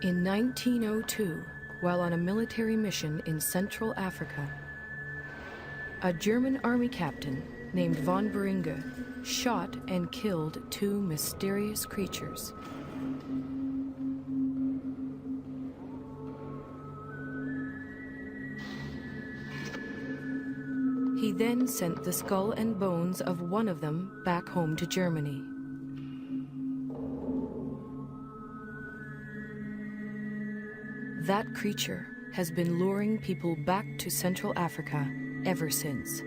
In 1902, while on a military mission in Central Africa, a German army captain named von Beringe shot and killed two mysterious creatures. He then sent the skull and bones of one of them back home to Germany. That creature has been luring people back to Central Africa ever since.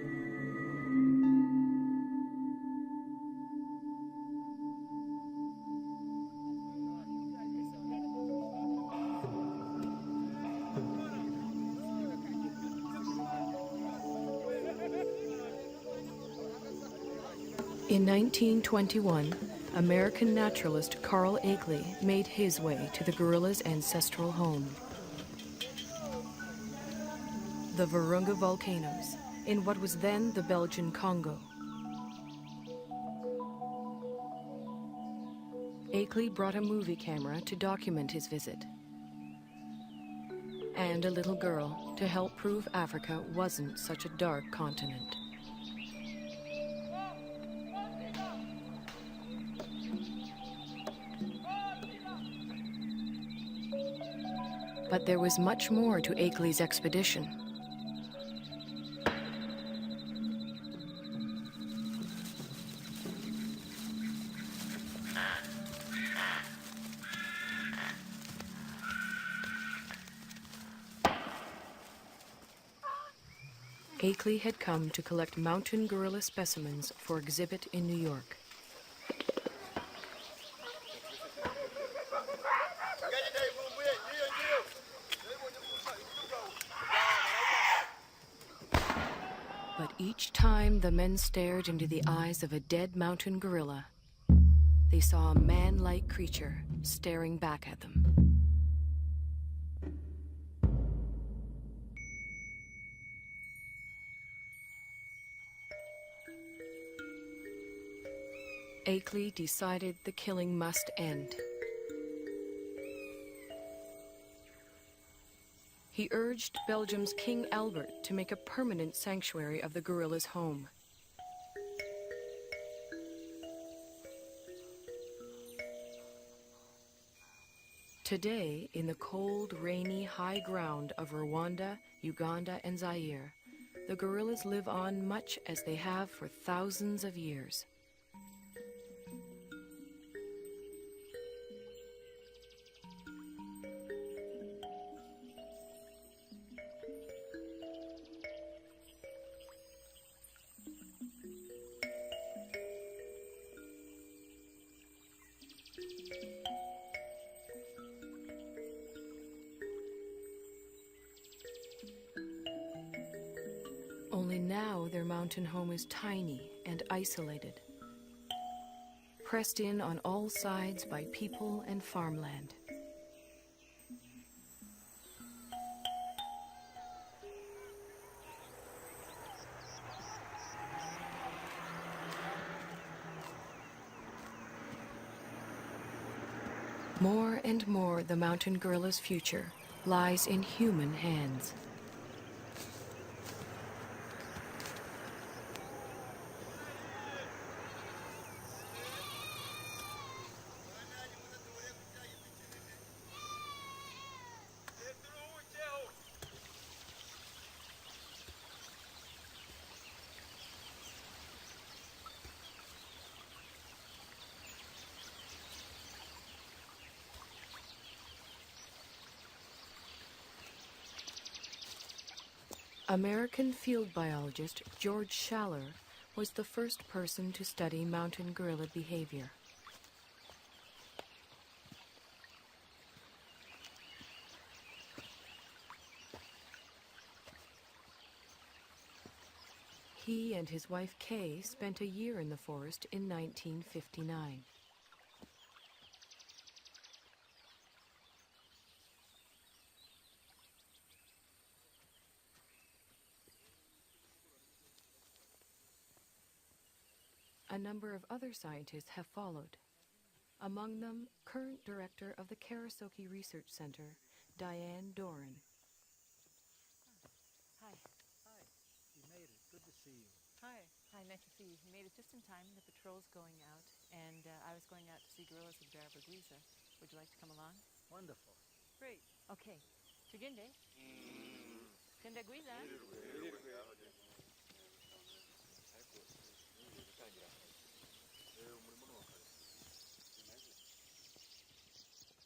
In 1921, American naturalist Carl Akeley made his way to the gorilla's ancestral home. The Virunga volcanoes, in what was then the Belgian Congo. Akeley brought a movie camera to document his visit, and a little girl to help prove Africa wasn't such a dark continent. But there was much more to Akeley's expedition. Akeley had come to collect mountain gorilla specimens for exhibit in New York. But each time the men stared into the eyes of a dead mountain gorilla, they saw a man-like creature staring back at them. Akeley decided the killing must end. He urged Belgium's King Albert to make a permanent sanctuary of the gorilla's home. Today, in the cold, rainy high ground of Rwanda, Uganda, and Zaire, the gorillas live on much as they have for thousands of years. Only now their mountain home is tiny and isolated, pressed in on all sides by people and farmland. More and more, the mountain gorilla's future lies in human hands. American field biologist George Schaller was the first person to study mountain gorilla behavior. He and his wife Kay spent a year in the forest in 1959. A number of other scientists have followed. Among them, current director of the Karasoke Research Center, Diane Doran. Hi. Hi, you made it. Good to see you. Hi. Hi, nice to see you. You made it just in time. The patrol's going out, and I was going out to see gorillas with Barbaguiza. Would you like to come along? Wonderful. Great. Okay. Tuginde. Tendaguiza.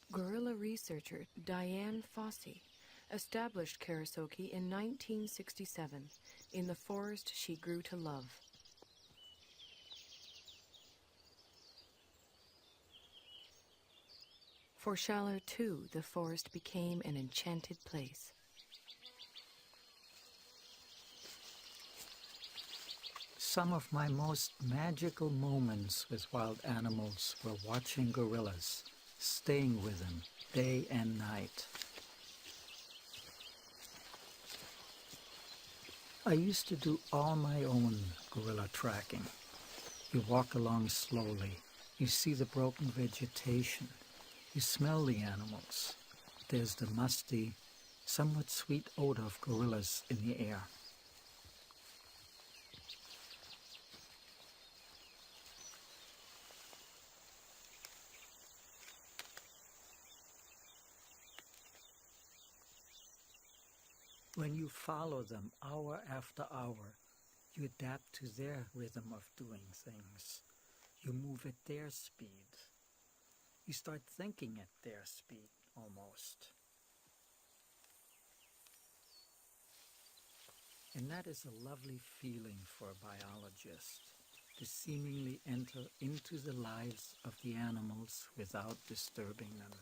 Gorilla researcher Diane Fossey established Karasoke in 1967 in the forest she grew to love. For Schaller, too, the forest became an enchanted place. Some of my most magical moments with wild animals were watching gorillas, staying with them day and night. I used to do all my own gorilla tracking. You walk along slowly, you see the broken vegetation, you smell the animals. There's the musty, somewhat sweet odor of gorillas in the air. When you follow them hour after hour, you adapt to their rhythm of doing things. You move at their speed. You start thinking at their speed, almost. And that is a lovely feeling for a biologist, to seemingly enter into the lives of the animals without disturbing them.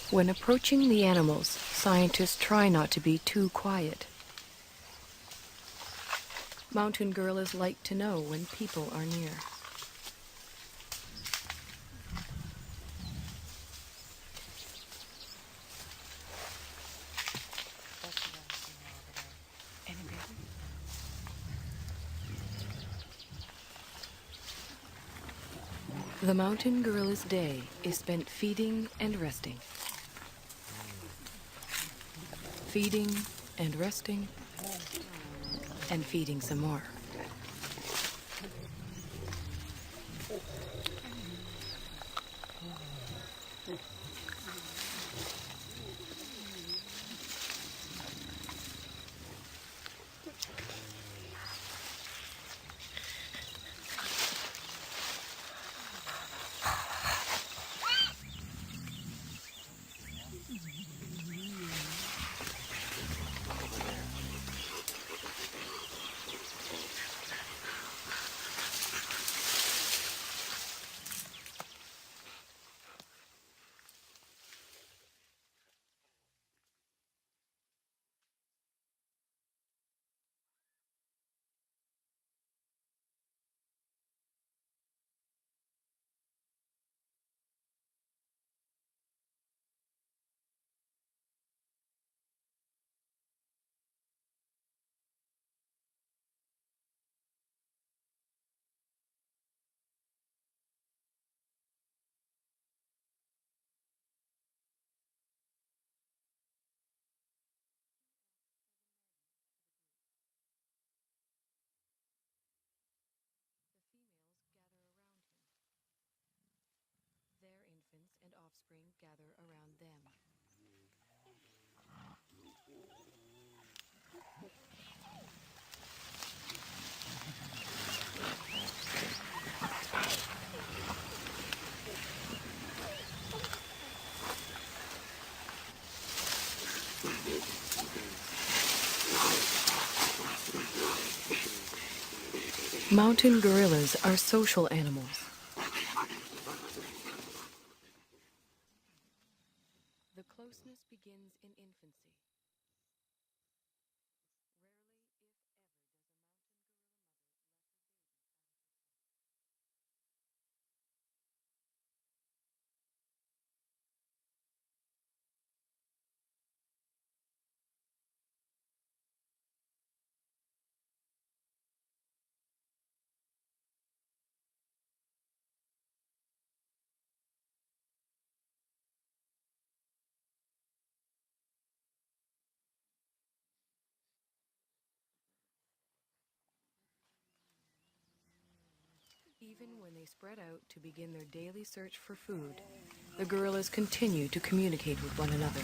When approaching the animals, scientists try not to be too quiet. Mountain gorillas like to know when people are near. The mountain gorilla's day is spent feeding and resting. Feeding and resting, and feeding some more. offspring gather around them. Mountain gorillas are social animals. The closeness begins in infancy. Even when they spread out to begin their daily search for food, the gorillas continue to communicate with one another.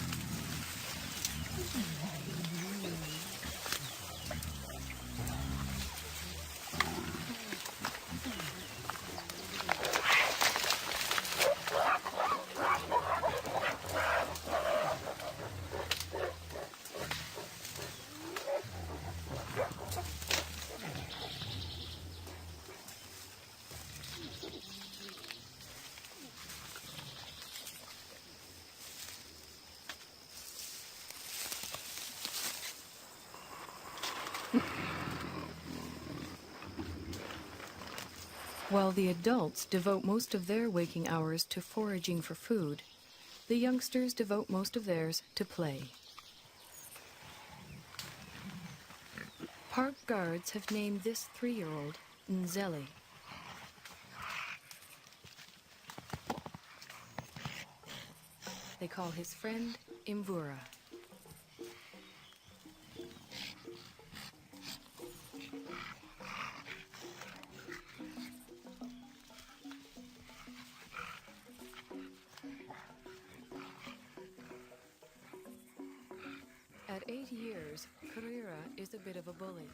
While the adults devote most of their waking hours to foraging for food, the youngsters devote most of theirs to play. Park guards have named this 3-year-old Nzeli. They call his friend Imvura. At 8 years, Karira is a bit of a bully.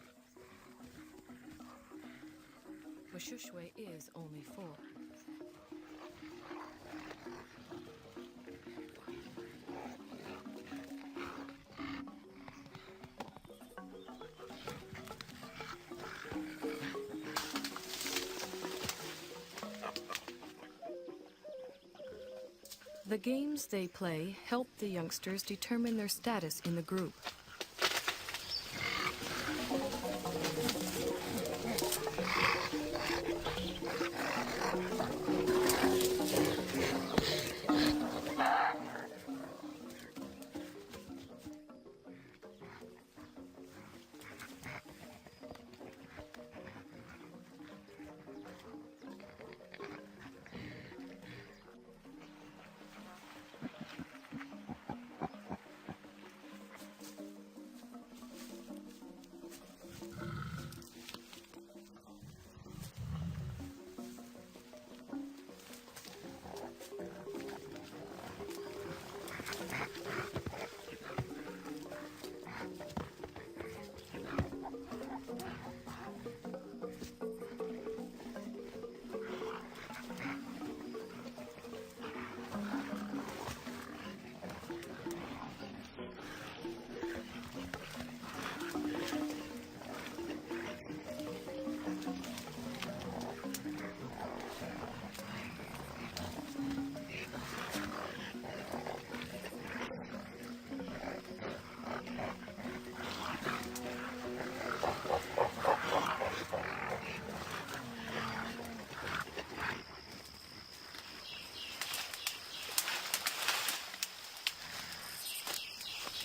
Mashushwe is only 4. The games they play help the youngsters determine their status in the group.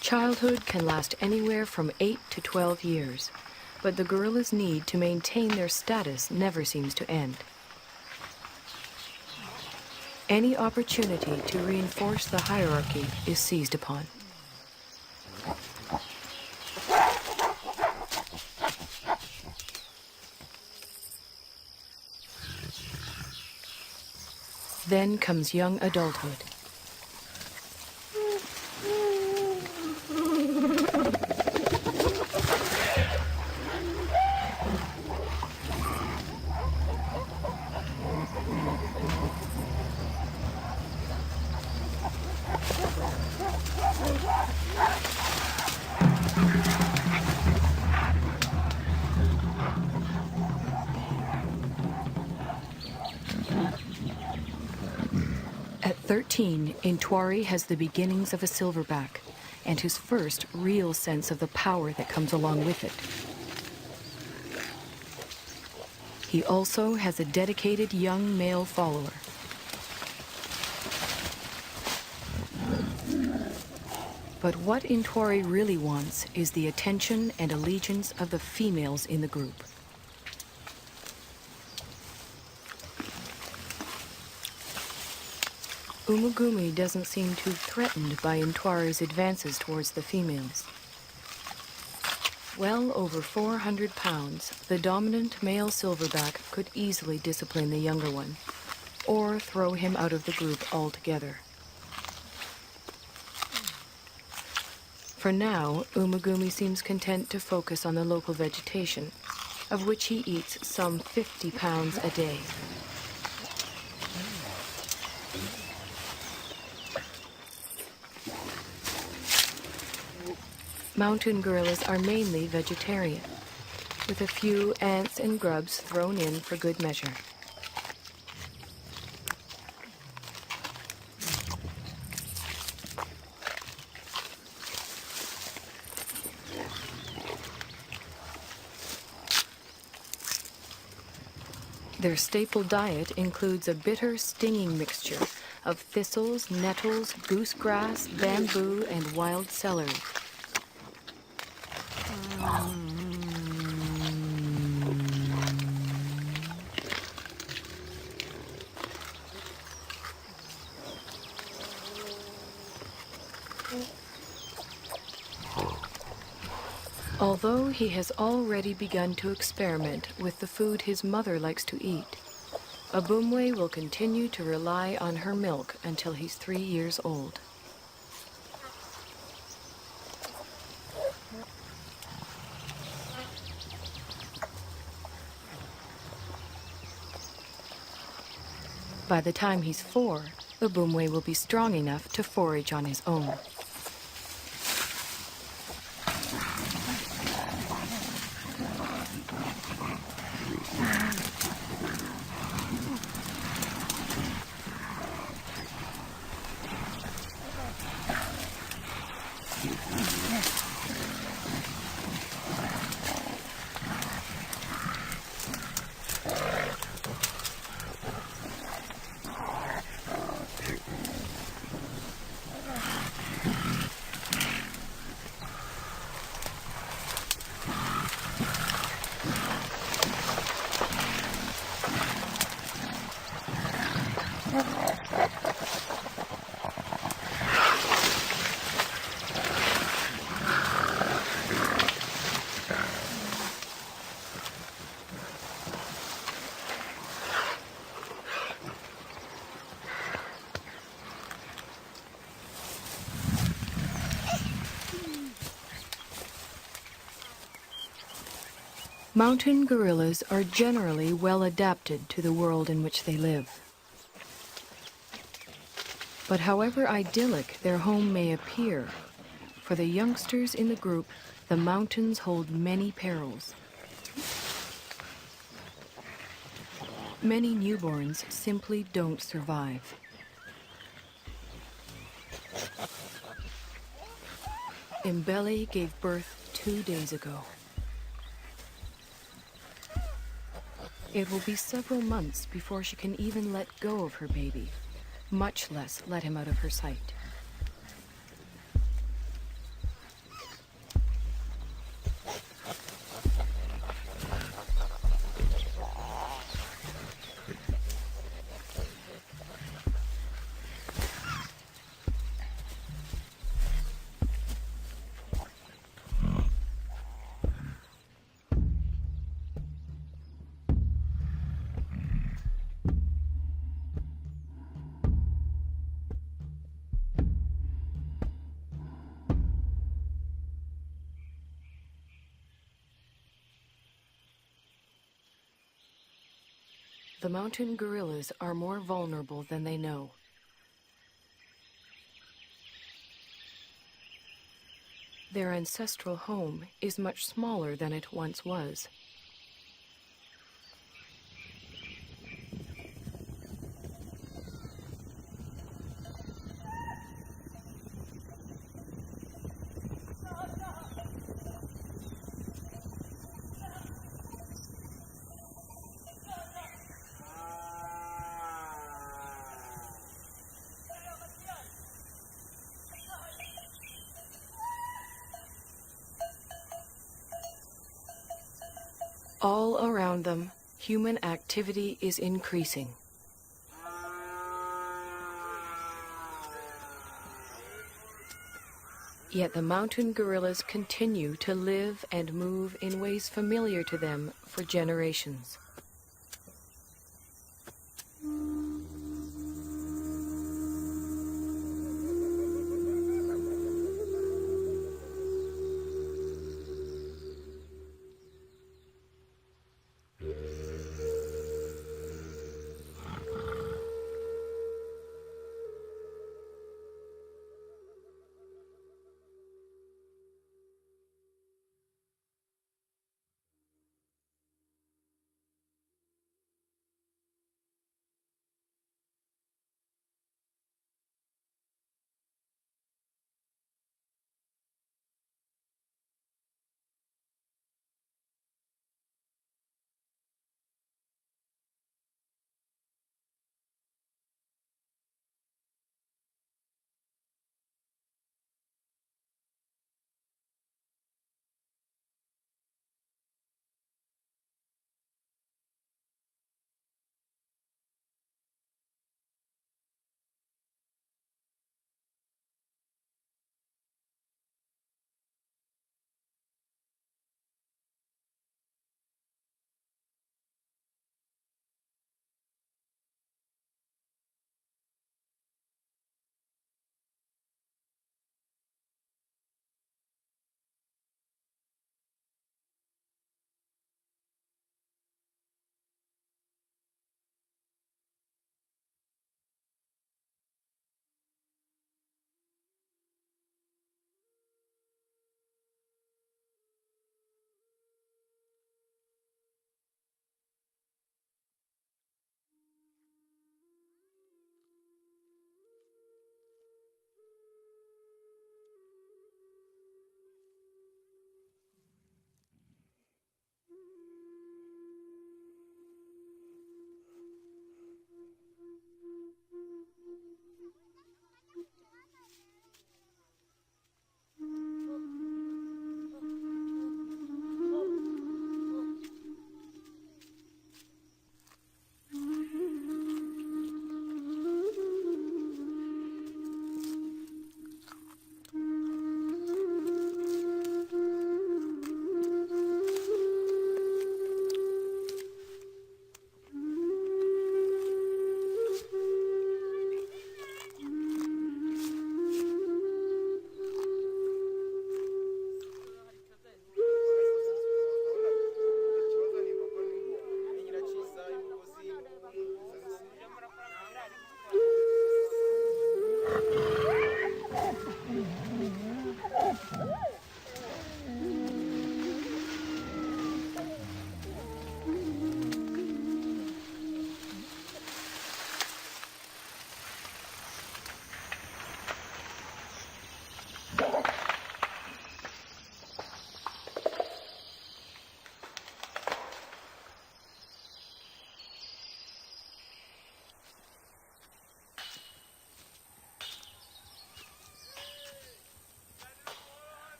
Childhood can last anywhere from 8 to 12 years, but the gorillas' need to maintain their status never seems to end. Any opportunity to reinforce the hierarchy is seized upon. Then comes young adulthood. 13, Intwari has the beginnings of a silverback and his first real sense of the power that comes along with it. He also has a dedicated young male follower. But what Intwari really wants is the attention and allegiance of the females in the group. Umugumi doesn't seem too threatened by Intwari's advances towards the females. Well over 400 pounds, the dominant male silverback could easily discipline the younger one, or throw him out of the group altogether. For now, Umugumi seems content to focus on the local vegetation, of which he eats some 50 pounds a day. Mountain gorillas are mainly vegetarian, with a few ants and grubs thrown in for good measure. Their staple diet includes a bitter, stinging mixture of thistles, nettles, goosegrass, bamboo, and wild celery. Although he has already begun to experiment with the food his mother likes to eat, Abumwe will continue to rely on her milk until he's 3 years old. By the time he's 4, Abumwe will be strong enough to forage on his own. Mountain gorillas are generally well adapted to the world in which they live. But however idyllic their home may appear, for the youngsters in the group, the mountains hold many perils. Many newborns simply don't survive. Mbele gave birth 2 days ago. It will be several months before she can even let go of her baby, much less let him out of her sight. The mountain gorillas are more vulnerable than they know. Their ancestral home is much smaller than it once was. All around them, human activity is increasing. Yet the mountain gorillas continue to live and move in ways familiar to them for generations.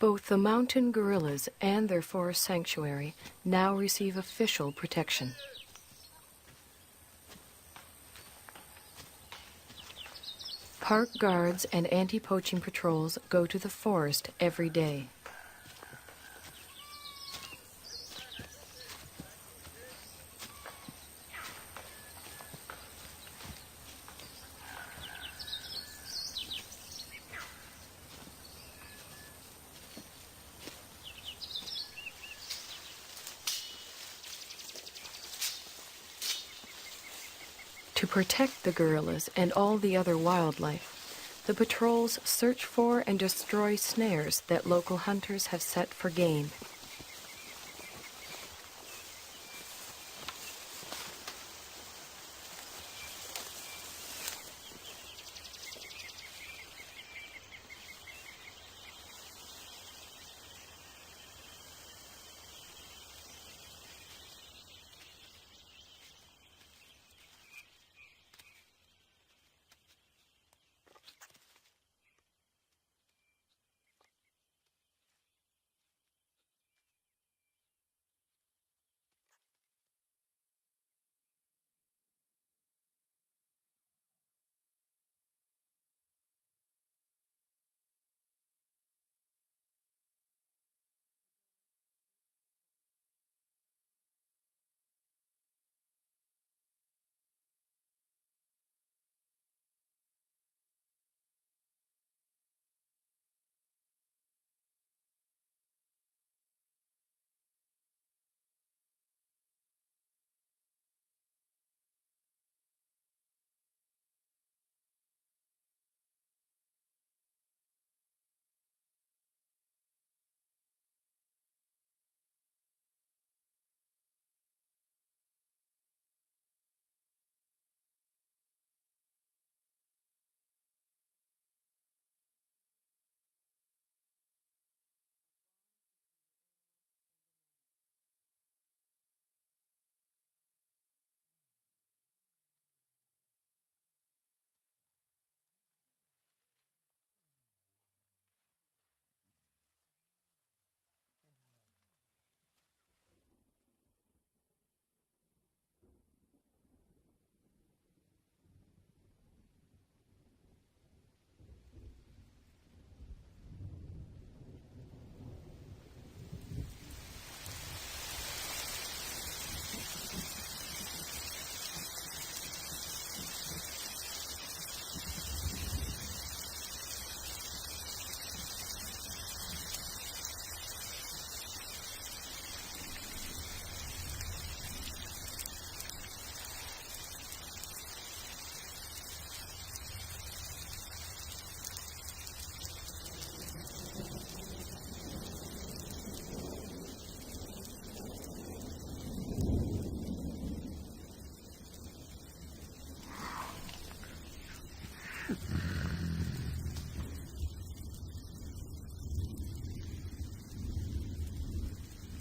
Both the mountain gorillas and their forest sanctuary now receive official protection. Park guards and anti-poaching patrols go to the forest every day. To protect the gorillas and all the other wildlife, the patrols search for and destroy snares that local hunters have set for game.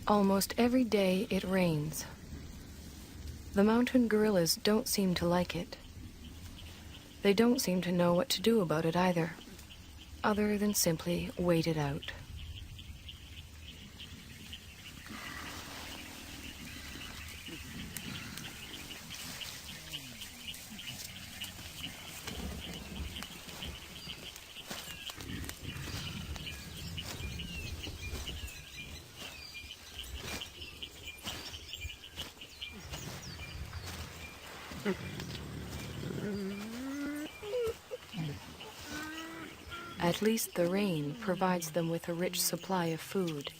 Almost every day it rains. The mountain gorillas don't seem to like it. They don't seem to know what to do about it either, other than simply wait it out. At least the rain provides them with a rich supply of food.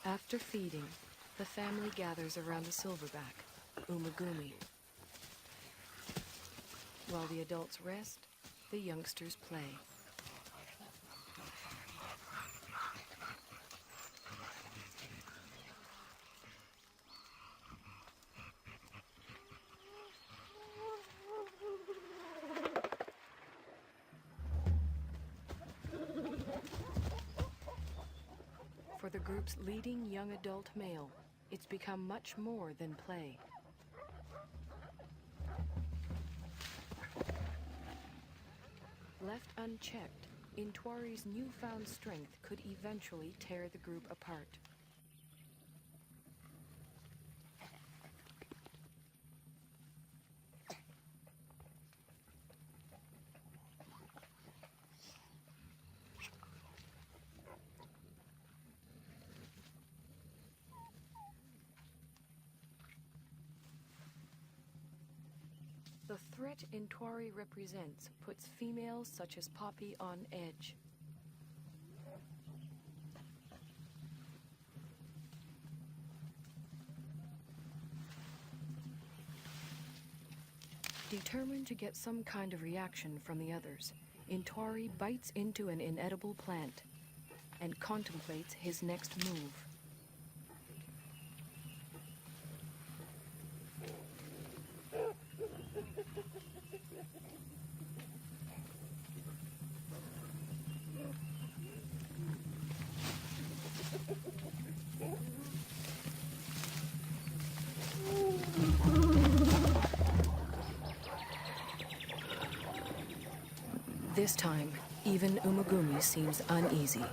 After feeding, the family gathers around the silverback, Umagumi. While the adults rest, the youngsters play. For the group's leading young adult male, it's become much more than play. Left unchecked, Intwari's newfound strength could eventually tear the group apart. The threat Intwari represents puts females such as Poppy on edge. Determined to get some kind of reaction from the others, Intwari bites into an inedible plant and contemplates his next move. This time, even Umagumi seems uneasy.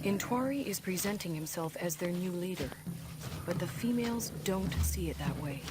Intwari is presenting himself as their new leader, but the females don't see it that way.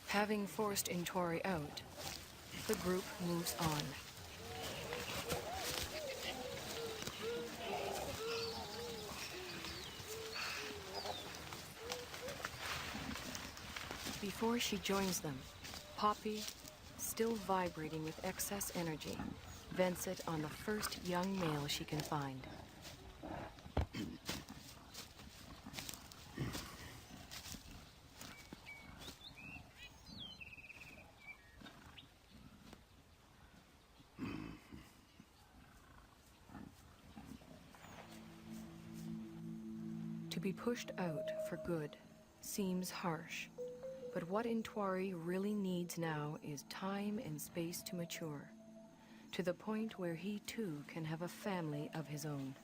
Having forced Intwari out, the group moves on. Before she joins them, Poppy, still vibrating with excess energy, vents it on the first young male she can find. To be pushed out for good seems harsh, but what Intwari really needs now is time and space to mature, to the point where he too can have a family of his own.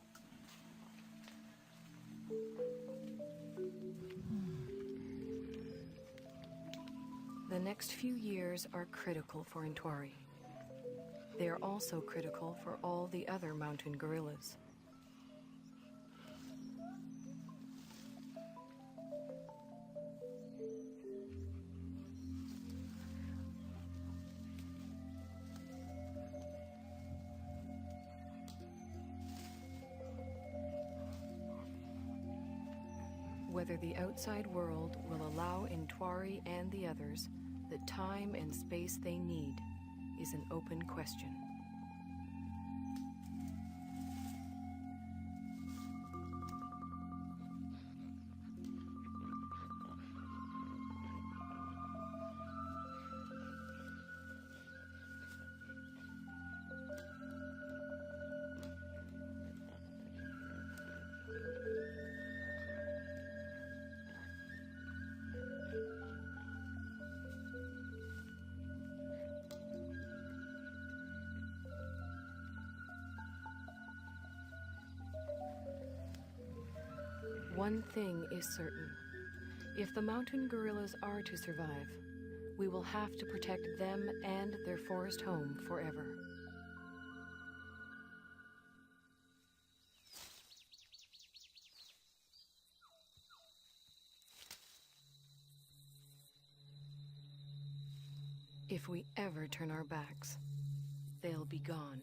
The next few years are critical for Intwari. They are also critical for all the other mountain gorillas. Whether the outside world will allow Intwari and the others the time and space they need is an open question. One thing is certain. If the mountain gorillas are to survive, we will have to protect them and their forest home forever. If we ever turn our backs, they'll be gone.